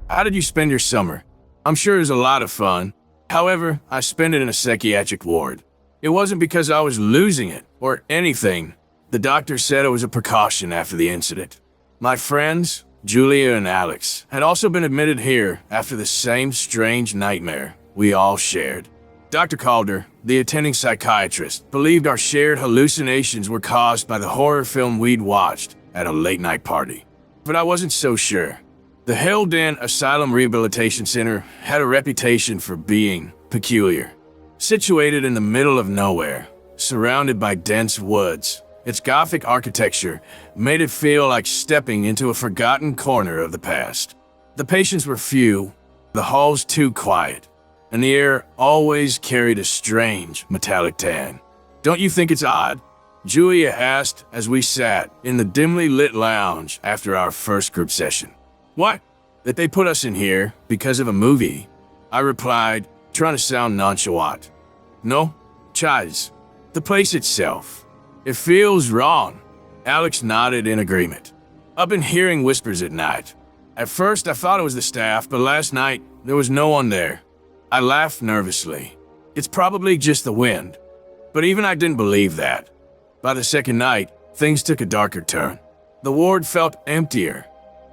How did you spend your summer? I'm sure it was a lot of fun. However, I spent it in a psychiatric ward. It wasn't because I was losing it or anything. The doctor said it was a precaution after the incident. My friends, Julia and Alex, had also been admitted here after the same strange nightmare we all shared. Dr. Calder, the attending psychiatrist, believed our shared hallucinations were caused by the horror film we'd watched at a late-night party. But I wasn't so sure. The Hell-Den Asylum Rehabilitation Center had a reputation for being peculiar. Situated in the middle of nowhere, surrounded by dense woods, its Gothic architecture made it feel like stepping into a forgotten corner of the past. The patients were few, the halls too quiet, and the air always carried a strange metallic tang. Don't you think it's odd? Julia asked as we sat in the dimly lit lounge after our first group session. What? That they put us in here because of a movie? I replied, trying to sound nonchalant. No, Chaz. The place itself. It feels wrong. Alex nodded in agreement. I've been hearing whispers at night. At first I thought it was the staff, but last night there was no one there. I laughed nervously. It's probably just the wind. But even I didn't believe that. By the second night, things took a darker turn. The ward felt emptier,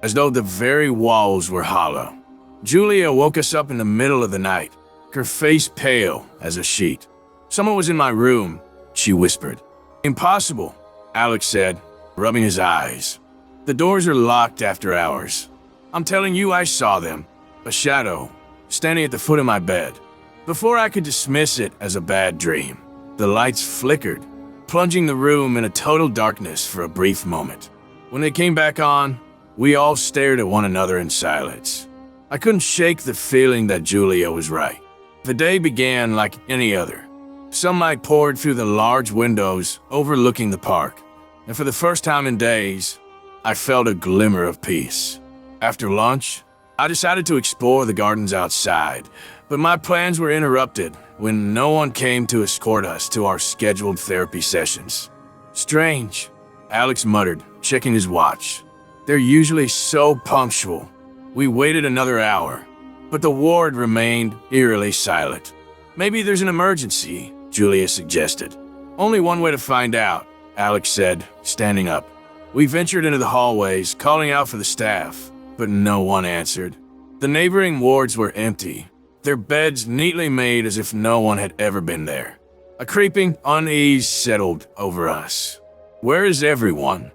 as though the very walls were hollow. Julia woke us up in the middle of the night, her face pale as a sheet. Someone was in my room, she whispered. Impossible, Alex said, rubbing his eyes. The doors are locked after hours. I'm telling you, I saw them. A shadow, standing at the foot of my bed. Before I could dismiss it as a bad dream, the lights flickered, plunging the room in a total darkness for a brief moment. When they came back on, we all stared at one another in silence. I couldn't shake the feeling that Julia was right. The day began like any other. Sunlight poured through the large windows overlooking the park, and for the first time in days, I felt a glimmer of peace. After lunch, I decided to explore the gardens outside, but my plans were interrupted when no one came to escort us to our scheduled therapy sessions. Strange, Alex muttered, checking his watch. They're usually so punctual. We waited another hour, but the ward remained eerily silent. Maybe there's an emergency, Julia suggested. Only one way to find out, Alex said, standing up. We ventured into the hallways, calling out for the staff, but no one answered. The neighboring wards were empty, their beds neatly made as if no one had ever been there. A creeping unease settled over us. Where is everyone?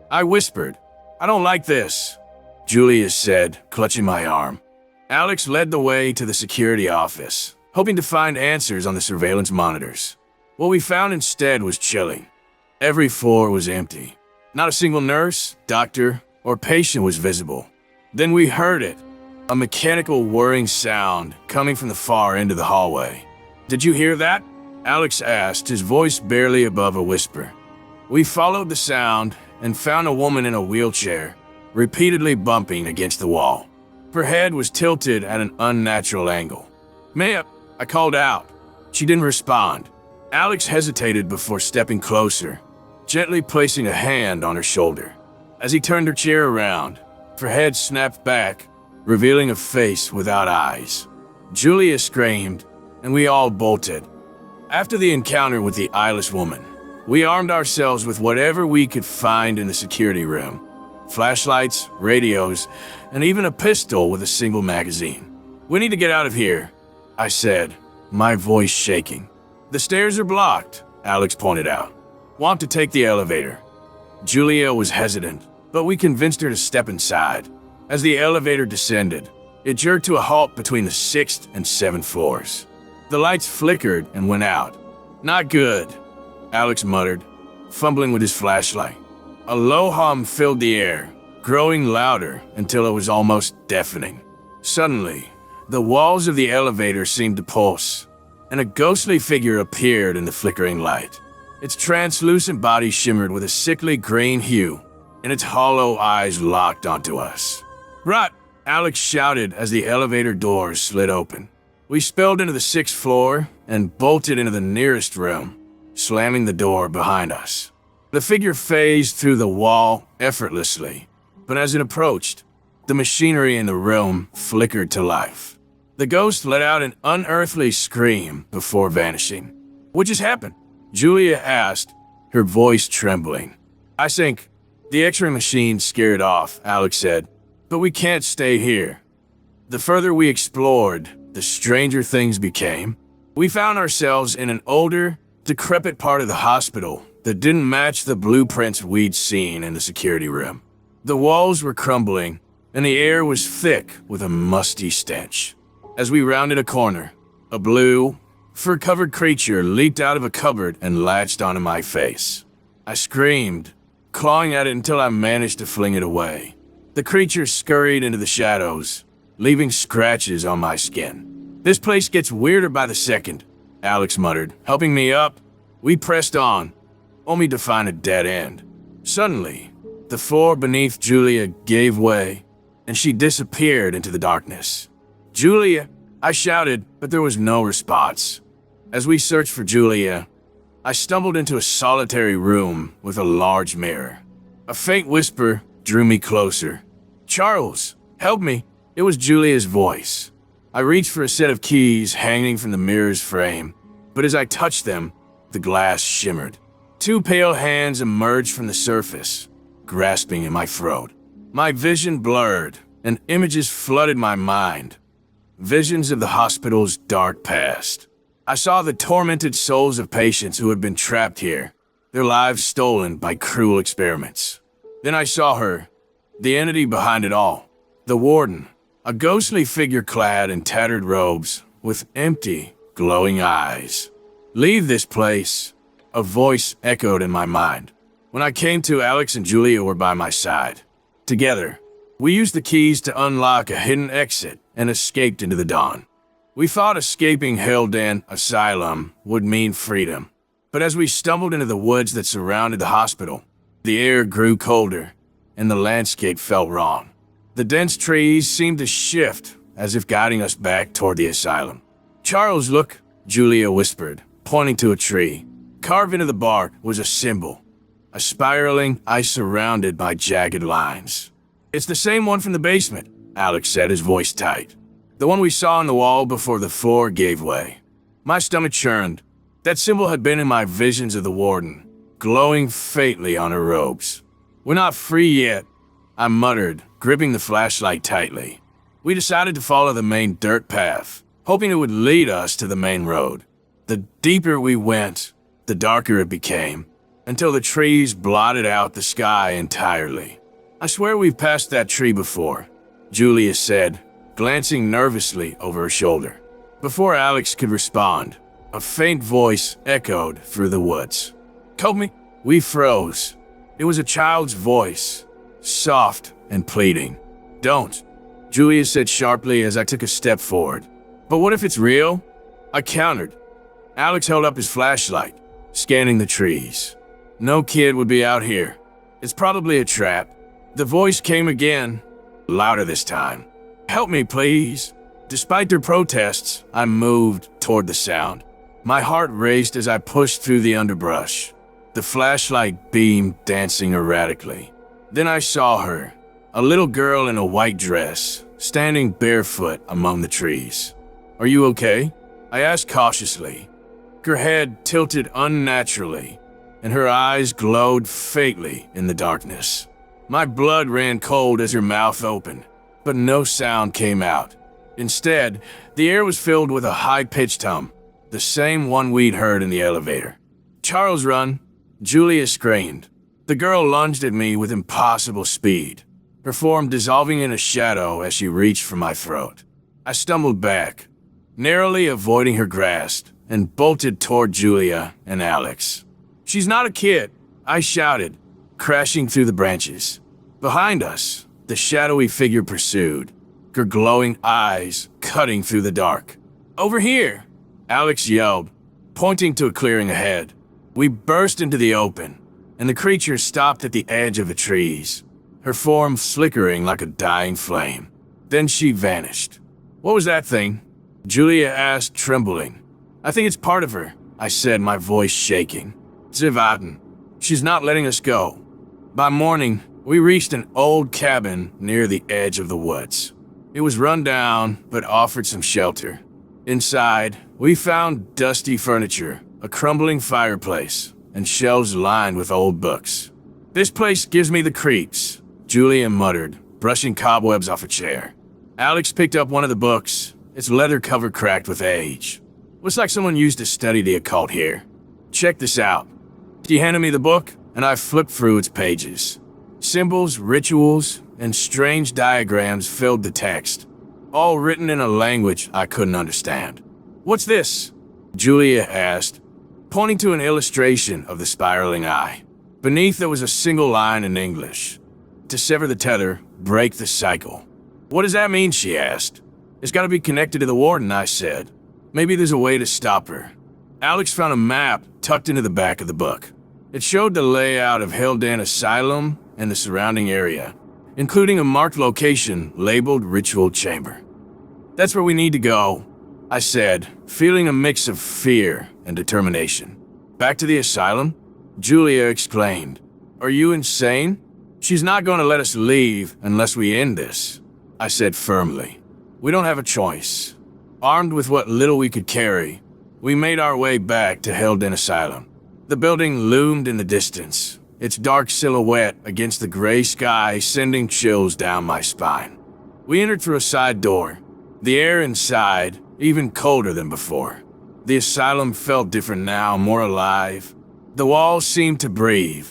I whispered. I don't like this, Julia said, clutching my arm. Alex led the way to the security office, hoping to find answers on the surveillance monitors. What we found instead was chilling. Every floor was empty. Not a single nurse, doctor, or patient was visible. Then we heard it, a mechanical whirring sound coming from the far end of the hallway. Did you hear that? Alex asked, his voice barely above a whisper. We followed the sound and found a woman in a wheelchair, repeatedly bumping against the wall. Her head was tilted at an unnatural angle. Ma'am, I called out. She didn't respond. Alex hesitated before stepping closer, gently placing a hand on her shoulder. As he turned her chair around, her head snapped back, revealing a face without eyes. Julia screamed, and we all bolted. After the encounter with the eyeless woman, we armed ourselves with whatever we could find in the security room. Flashlights, radios, and even a pistol with a single magazine. We need to get out of here, I said, my voice shaking. The stairs are blocked, Alex pointed out. Want to take the elevator? Julia was hesitant, but we convinced her to step inside. As the elevator descended, it jerked to a halt between the 6th and 7th floors. The lights flickered and went out. Not good, Alex muttered, fumbling with his flashlight. A low hum filled the air, growing louder until it was almost deafening. Suddenly, the walls of the elevator seemed to pulse, and a ghostly figure appeared in the flickering light. Its translucent body shimmered with a sickly green hue, and its hollow eyes locked onto us. Rot! Alex shouted as the elevator doors slid open. We spilled into the 6th floor and bolted into the nearest room, slamming the door behind us. The figure phased through the wall effortlessly, but as it approached, The machinery in the room flickered to life. The ghost let out an unearthly scream before vanishing. "What just happened?" Julia asked, her voice trembling. "I think the X-ray machine scared off," Alex said. "But we can't stay here." The further we explored, the stranger things became. We found ourselves in an older, decrepit part of the hospital that didn't match the blueprints we'd seen in the security room. The walls were crumbling, and the air was thick with a musty stench. As we rounded a corner, a blue, fur-covered creature leaped out of a cupboard and latched onto my face. I screamed, clawing at it until I managed to fling it away. The creature scurried into the shadows, leaving scratches on my skin. "This place gets weirder by the second," Alex muttered, helping me up. We pressed on, only to find a dead end. Suddenly, the floor beneath Julia gave way, and she disappeared into the darkness. "Julia!" I shouted, but there was no response. As we searched for Julia, I stumbled into a solitary room with a large mirror. A faint whisper drew me closer. "Charles, help me!" It was Julia's voice. I reached for a set of keys hanging from the mirror's frame, but as I touched them, the glass shimmered. Two pale hands emerged from the surface, grasping at my throat. My vision blurred, and images flooded my mind. Visions of the hospital's dark past. I saw the tormented souls of patients who had been trapped here, their lives stolen by cruel experiments. Then I saw her, the entity behind it all, the warden, a ghostly figure clad in tattered robes with empty, glowing eyes. "Leave this place," a voice echoed in my mind. When I came to, Alex and Julia were by my side. Together, we used the keys to unlock a hidden exit and escaped into the dawn. We thought escaping Hellden Asylum would mean freedom, but as we stumbled into the woods that surrounded the hospital, the air grew colder and the landscape felt wrong. The dense trees seemed to shift as if guiding us back toward the asylum. "Charles, look," Julia whispered, pointing to a tree. Carved into the bark was a symbol, a spiraling ice surrounded by jagged lines. "It's the same one from the basement," Alex said, his voice tight. "The one we saw on the wall before the floor gave way." My stomach churned. That symbol had been in my visions of the warden, glowing faintly on her robes. "We're not free yet," I muttered, gripping the flashlight tightly. We decided to follow the main dirt path, hoping it would lead us to the main road. The deeper we went, the darker it became, until the trees blotted out the sky entirely. "I swear we've passed that tree before," Julia said, glancing nervously over her shoulder. Before Alex could respond, a faint voice echoed through the woods. "Help me!" We froze. It was a child's voice, soft and pleading. "Don't," Julia said sharply as I took a step forward. "But what if it's real?" I countered. Alex held up his flashlight, scanning the trees. "No kid would be out here. It's probably a trap." The voice came again, louder this time. "Help me, please." Despite their protests, I moved toward the sound. My heart raced as I pushed through the underbrush, the flashlight beam dancing erratically. Then I saw her, a little girl in a white dress, standing barefoot among the trees. "Are you okay?" I asked cautiously. Her head tilted unnaturally, and her eyes glowed faintly in the darkness. My blood ran cold as her mouth opened, but no sound came out. Instead, the air was filled with a high-pitched hum, the same one we'd heard in the elevator. "Charles, run!" Julia screamed. The girl lunged at me with impossible speed, her form dissolving in a shadow as she reached for my throat. I stumbled back, narrowly avoiding her grasp, and bolted toward Julia and Alex. "She's not a kid," I shouted, crashing through the branches. Behind us, the shadowy figure pursued, her glowing eyes cutting through the dark. "Over here!" Alex yelled, pointing to a clearing ahead. We burst into the open, and the creature stopped at the edge of the trees, her form flickering like a dying flame. Then she vanished. "What was that thing?" Julia asked, trembling. "I think it's part of her," I said, my voice shaking. "Zivaten. She's not letting us go." By morning, We reached an old cabin near the edge of the woods. It was run down, but offered some shelter. Inside, we found dusty furniture, a crumbling fireplace, and shelves lined with old books. "This place gives me the creeps," Julia muttered, brushing cobwebs off a chair. Alex picked up one of the books, its leather cover cracked with age. "Looks like someone used to study the occult here. Check this out." She handed me the book, and I flipped through its pages. Symbols, rituals, and strange diagrams filled the text, all written in a language I couldn't understand. "What's this?" Julia asked, pointing to an illustration of the spiraling eye. Beneath there was a single line in English. "To sever the tether, break the cycle." "What does that mean?" she asked. "It's got to be connected to the warden," I said. "Maybe there's a way to stop her." Alex found a map tucked into the back of the book. It showed the layout of Hellden Asylum and the surrounding area, including a marked location labeled Ritual Chamber. "That's where we need to go," I said, feeling a mix of fear and determination. "Back to the asylum?" Julia exclaimed. "Are you insane? She's not going to let us leave unless we end this," I said firmly. "We don't have a choice." Armed with what little we could carry, we made our way back to Hellden Asylum. The building loomed in the distance, its dark silhouette against the gray sky sending chills down my spine. We entered through a side door, the air inside even colder than before. The asylum felt different now, more alive. The walls seemed to breathe,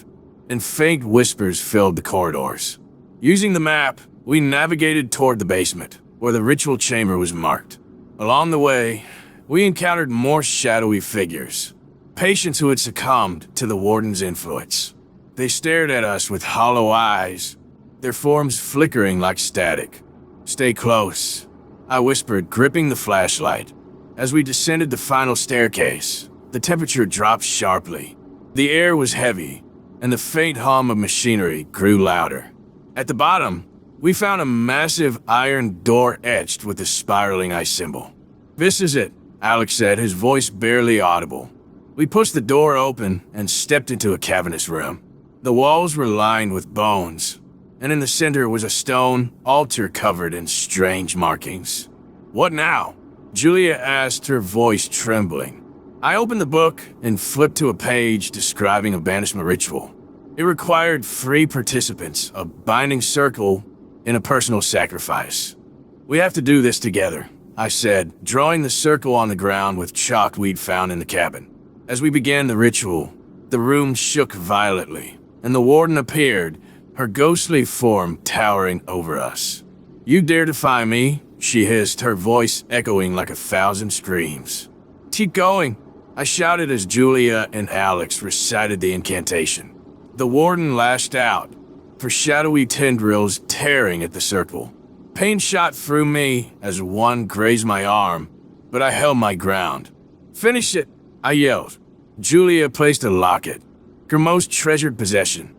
and faint whispers filled the corridors. Using the map, we navigated toward the basement, where the ritual chamber was marked. Along the way, we encountered more shadowy figures, patients who had succumbed to the warden's influence. They stared at us with hollow eyes, their forms flickering like static. "Stay close," I whispered, gripping the flashlight. As we descended the final staircase, the temperature dropped sharply. The air was heavy, and the faint hum of machinery grew louder. At the bottom, we found a massive iron door etched with the spiraling eye symbol. "This is it," Alex said, his voice barely audible. We pushed the door open and stepped into a cavernous room. The walls were lined with bones, and in the center was a stone altar covered in strange markings. "What now?" Julia asked, her voice trembling. I opened the book and flipped to a page describing a banishment ritual. It required 3 participants, a binding circle, and a personal sacrifice. "We have to do this together," I said, drawing the circle on the ground with chalk we'd found in the cabin. As we began the ritual, the room shook violently, and the warden appeared, her ghostly form towering over us. "You dare defy me?" she hissed, her voice echoing like 1,000 screams. "Keep going," I shouted as Julia and Alex recited the incantation. The warden lashed out, her shadowy tendrils tearing at the circle. Pain shot through me as one grazed my arm, but I held my ground. "Finish it," I yelled. Julia placed a locket, her most treasured possession,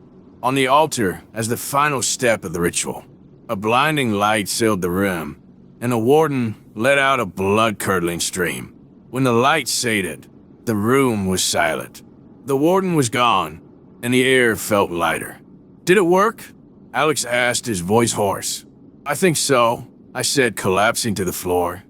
on the altar as the final step of the ritual. A blinding light filled the room, and the warden let out a blood-curdling scream. When the light faded, the room was silent. The warden was gone, and the air felt lighter. "Did it work?" Alex asked, his voice hoarse. "I think so," I said, collapsing to the floor.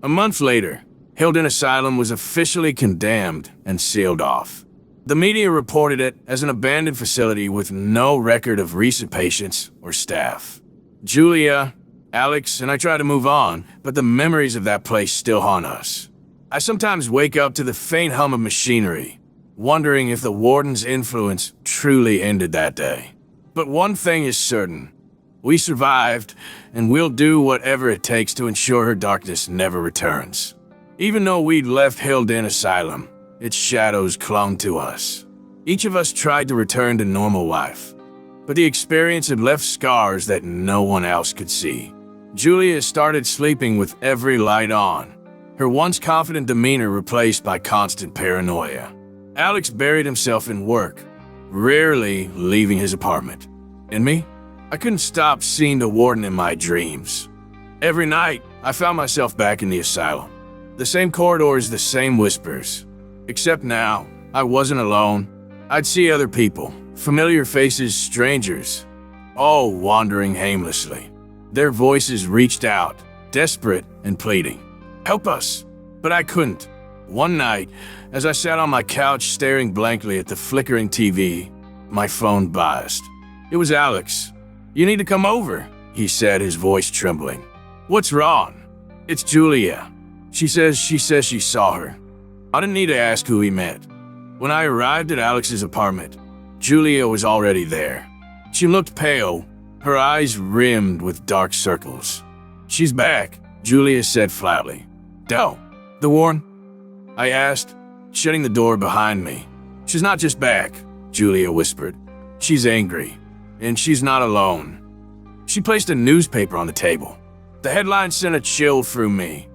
A month later, Hellden Asylum was officially condemned and sealed off. The media reported it as an abandoned facility with no record of recent patients or staff. Julia, Alex, and I try to move on, but the memories of that place still haunt us. I sometimes wake up to the faint hum of machinery, wondering if the warden's influence truly ended that day. But one thing is certain. We survived, and we'll do whatever it takes to ensure her darkness never returns. Even though we'd left Hellden Asylum, its shadows clung to us. Each of us tried to return to normal life, but the experience had left scars that no one else could see. Julia started sleeping with every light on, her once confident demeanor replaced by constant paranoia. Alex buried himself in work, rarely leaving his apartment. And me? I couldn't stop seeing the warden in my dreams. Every night, I found myself back in the asylum. The same corridors, the same whispers. Except now, I wasn't alone. I'd see other people, familiar faces, strangers, all wandering aimlessly. Their voices reached out, desperate and pleading. Help us! But I couldn't. One night, as I sat on my couch staring blankly at the flickering TV, my phone buzzed. It was Alex. You need to come over, he said, his voice trembling. What's wrong? It's Julia. She says she saw her. I didn't need to ask who he meant. When I arrived at Alex's apartment, Julia was already there. She looked pale, her eyes rimmed with dark circles. She's back, Julia said flatly. "Oh, the Warren?" I asked, shutting the door behind me. She's not just back, Julia whispered. She's angry, and she's not alone. She placed a newspaper on the table. The headline sent a chill through me.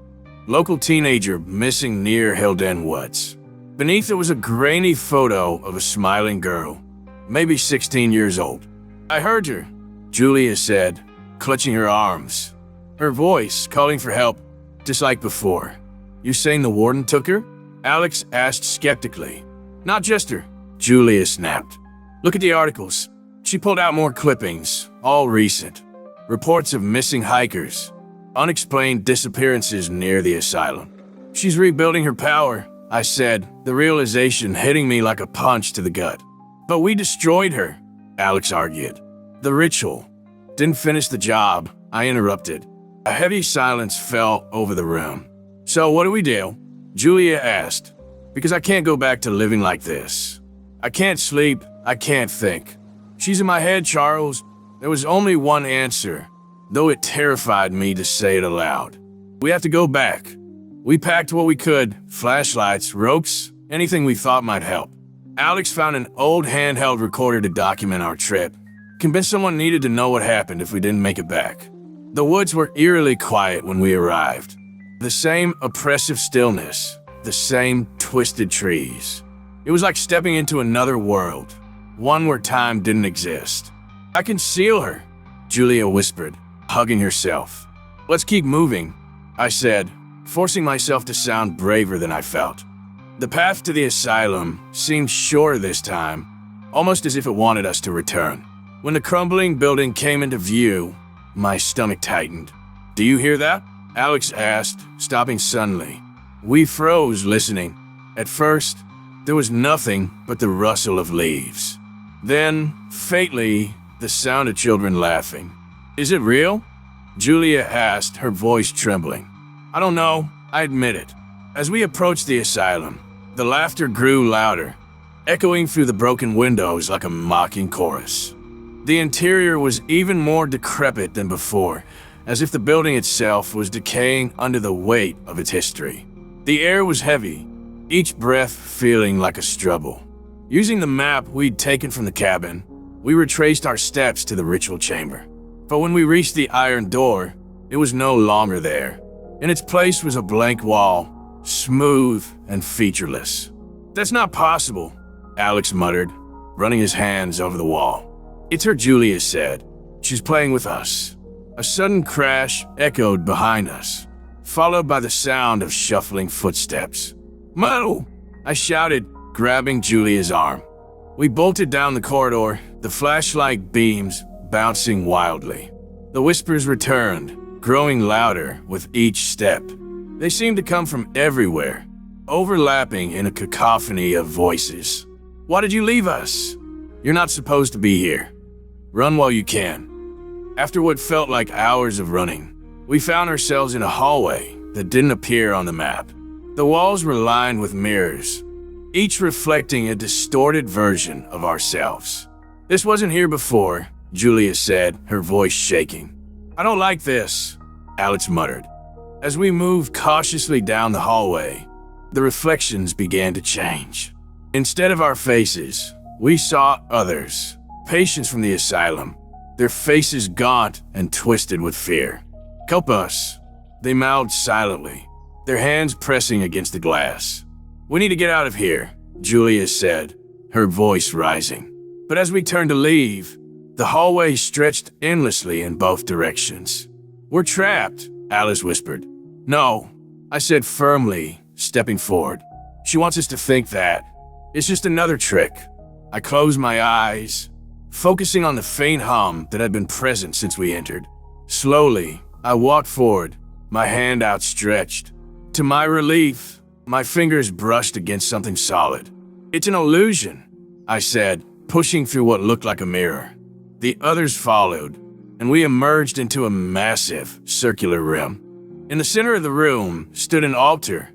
Local teenager missing near Hilden Woods. Beneath it was a grainy photo of a smiling girl, maybe 16 years old. I heard her, Julia said, clutching her arms. Her voice calling for help, just like before. You saying the warden took her? Alex asked skeptically. Not just her, Julia snapped. Look at the articles. She pulled out more clippings, all recent. Reports of missing hikers, unexplained disappearances near the asylum. She's rebuilding her power, I said, the realization hitting me like a punch to the gut. But we destroyed her, Alex argued. The ritual didn't finish the job, I interrupted. A heavy silence fell over the room. So what do we do? Julia asked. Because I can't go back to living like this. I can't sleep, I can't think. She's in my head, Charles. There was only one answer, though it terrified me to say it aloud. We have to go back. We packed what we could, flashlights, ropes, anything we thought might help. Alex found an old handheld recorder to document our trip, convinced someone needed to know what happened if we didn't make it back. The woods were eerily quiet when we arrived. The same oppressive stillness, the same twisted trees. It was like stepping into another world, one where time didn't exist. I can seal her, Julia whispered, hugging herself. Let's keep moving, I said, forcing myself to sound braver than I felt. The path to the asylum seemed shorter this time, almost as if it wanted us to return. When the crumbling building came into view, my stomach tightened. Do you hear that? Alex asked, stopping suddenly. We froze, listening. At first, there was nothing but the rustle of leaves. Then, faintly, the sound of children laughing. Is it real? Julia asked, her voice trembling. I don't know, I admit it. As we approached the asylum, the laughter grew louder, echoing through the broken windows like a mocking chorus. The interior was even more decrepit than before, as if the building itself was decaying under the weight of its history. The air was heavy, each breath feeling like a struggle. Using the map we'd taken from the cabin, we retraced our steps to the ritual chamber. But when we reached the iron door, it was no longer there. In its place was a blank wall, smooth and featureless. That's not possible, Alex muttered, running his hands over the wall. It's her, Julia said. She's playing with us. A sudden crash echoed behind us, followed by the sound of shuffling footsteps. Metal! I shouted, grabbing Julia's arm. We bolted down the corridor, the flashlight beams bouncing wildly. The whispers returned, growing louder with each step. They seemed to come from everywhere, overlapping in a cacophony of voices. Why did you leave us? You're not supposed to be here. Run while you can. After what felt like hours of running, we found ourselves in a hallway that didn't appear on the map. The walls were lined with mirrors, each reflecting a distorted version of ourselves. This wasn't here before, Julia said, her voice shaking. I don't like this, Alex muttered. As we moved cautiously down the hallway, the reflections began to change. Instead of our faces, we saw others, patients from the asylum, their faces gaunt and twisted with fear. Help us, they mouthed silently, their hands pressing against the glass. We need to get out of here, Julia said, her voice rising. But as we turned to leave, the hallway stretched endlessly in both directions. We're trapped, Alice whispered. No, I said firmly, stepping forward. She wants us to think that. It's just another trick. I closed my eyes, focusing on the faint hum that had been present since we entered. Slowly, I walked forward, my hand outstretched. To my relief, my fingers brushed against something solid. "It's an illusion," I said, pushing through what looked like a mirror. The others followed, and we emerged into a massive, circular room. In the center of the room stood an altar,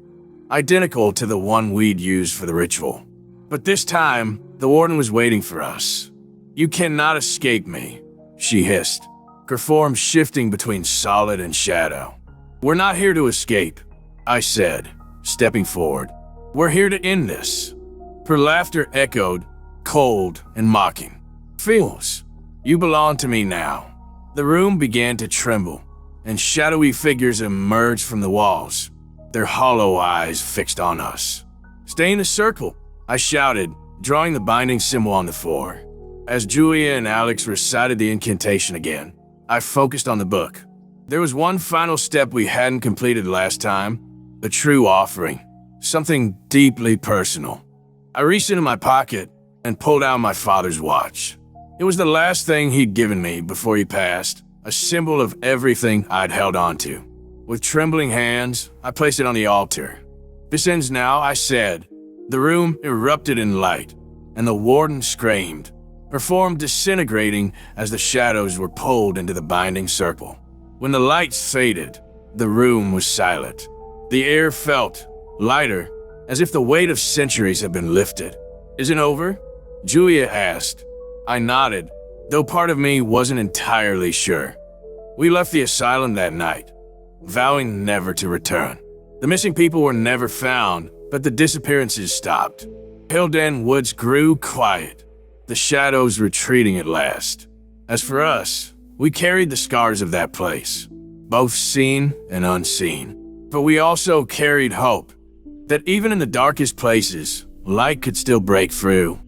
identical to the one we'd used for the ritual. But this time, the warden was waiting for us. "You cannot escape me," she hissed, her form shifting between solid and shadow. "We're not here to escape," I said, stepping forward. "We're here to end this." Her laughter echoed, cold and mocking. "Feels, you belong to me now." The room began to tremble, and shadowy figures emerged from the walls, their hollow eyes fixed on us. "Stay in the circle," I shouted, drawing the binding symbol on the floor. As Julia and Alex recited the incantation again, I focused on the book. There was one final step we hadn't completed last time, the true offering, something deeply personal. I reached into my pocket and pulled out my father's watch. It was the last thing he'd given me before he passed, a symbol of everything I'd held on to. With trembling hands, I placed it on the altar. "This ends now," I said. The room erupted in light, and the warden screamed, her form disintegrating as the shadows were pulled into the binding circle. When the lights faded, the room was silent. The air felt lighter, as if the weight of centuries had been lifted. "Is it over?" Julia asked. I nodded, though part of me wasn't entirely sure. We left the asylum that night, vowing never to return. The missing people were never found, but the disappearances stopped. Hillden Woods grew quiet, the shadows retreating at last. As for us, we carried the scars of that place, both seen and unseen. But we also carried hope, that even in the darkest places, light could still break through.